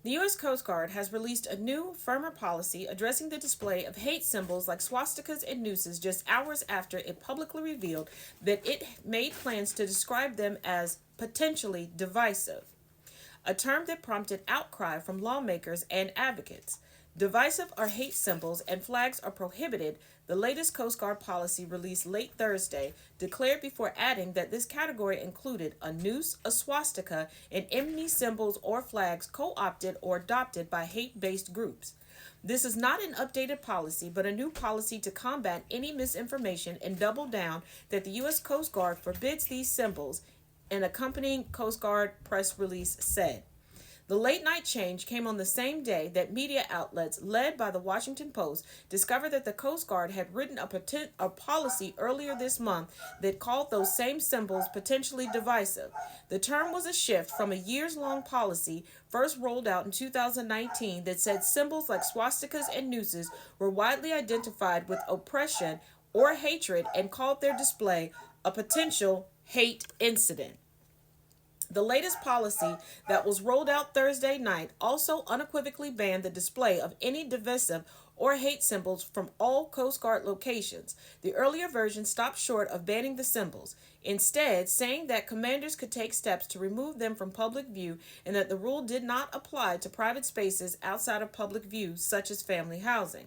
The U.S. Coast Guard has released a new, firmer policy addressing the display of hate symbols like swastikas and nooses just hours after it publicly revealed that it made plans to describe them as potentially divisive, a term that prompted outcry from lawmakers and advocates. Divisive or hate symbols and flags are prohibited, the latest Coast Guard policy released late Thursday declared, before adding that this category included a noose, a swastika, and enmity symbols or flags co opted or adopted by hate based groups. This is not an updated policy, but a new policy to combat any misinformation and double down that the U.S. Coast Guard forbids these symbols, an accompanying Coast Guard press release said. The late night change came on the same day that media outlets, led by the Washington Post, discovered that the Coast Guard had written a policy earlier this month that called those same symbols potentially divisive. The term was a shift from a years-long policy first rolled out in 2019 that said symbols like swastikas and nooses were widely identified with oppression or hatred and called their display a potential hate incident. The latest policy that was rolled out Thursday night also unequivocally banned the display of any divisive or hate symbols from all Coast Guard locations. The earlier version stopped short of banning the symbols, instead saying that commanders could take steps to remove them from public view and that the rule did not apply to private spaces outside of public view, such as family housing.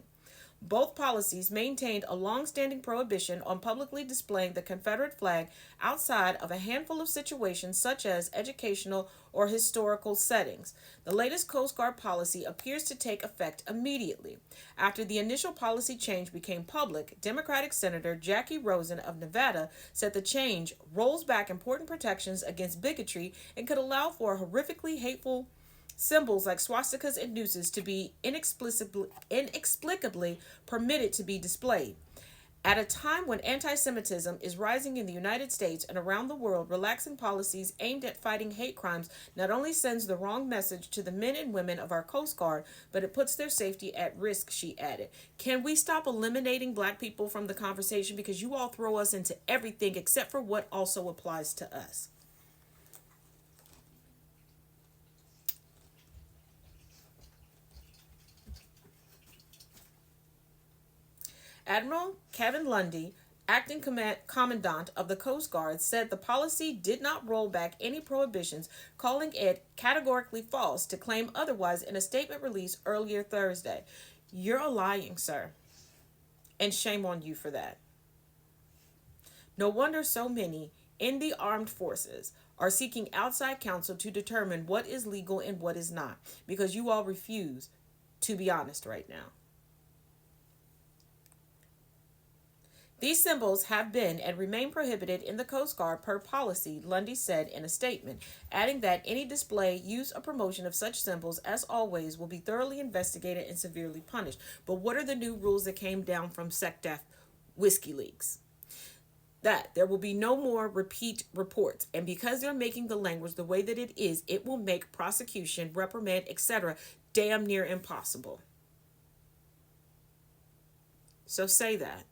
Both policies maintained a long-standing prohibition on publicly displaying the Confederate flag outside of a handful of situations such as educational or historical settings. The latest Coast Guard policy appears to take effect immediately. After the initial policy change became public, Democratic Senator Jackie Rosen of Nevada said the change rolls back important protections against bigotry and could allow for horrifically hateful symbols like swastikas and nooses to be inexplicably permitted to be displayed. At a time when anti Semitism is rising in the United States and around the world, relaxing policies aimed at fighting hate crimes not only sends the wrong message to the men and women of our Coast Guard, but it puts their safety at risk, she added. Can we stop eliminating black people from the conversation because you all throw us into everything except for what also applies to us? Admiral Kevin Lundy, acting commandant of the Coast Guard, said the policy did not roll back any prohibitions, calling it categorically false to claim otherwise in a statement released earlier Thursday. You're a lying, sir, and shame on you for that. No wonder so many in the armed forces are seeking outside counsel to determine what is legal and what is not, because you all refuse to be honest right now. These symbols have been and remain prohibited in the Coast Guard per policy, Lundy said in a statement, adding that any display, use, or promotion of such symbols, as always, will be thoroughly investigated and severely punished. But what are the new rules that came down from SecDef Whiskey Leaks? That there will be no more repeat reports, and because they're making the language the way that it is, it will make prosecution, reprimand, etc. damn near impossible. So say that.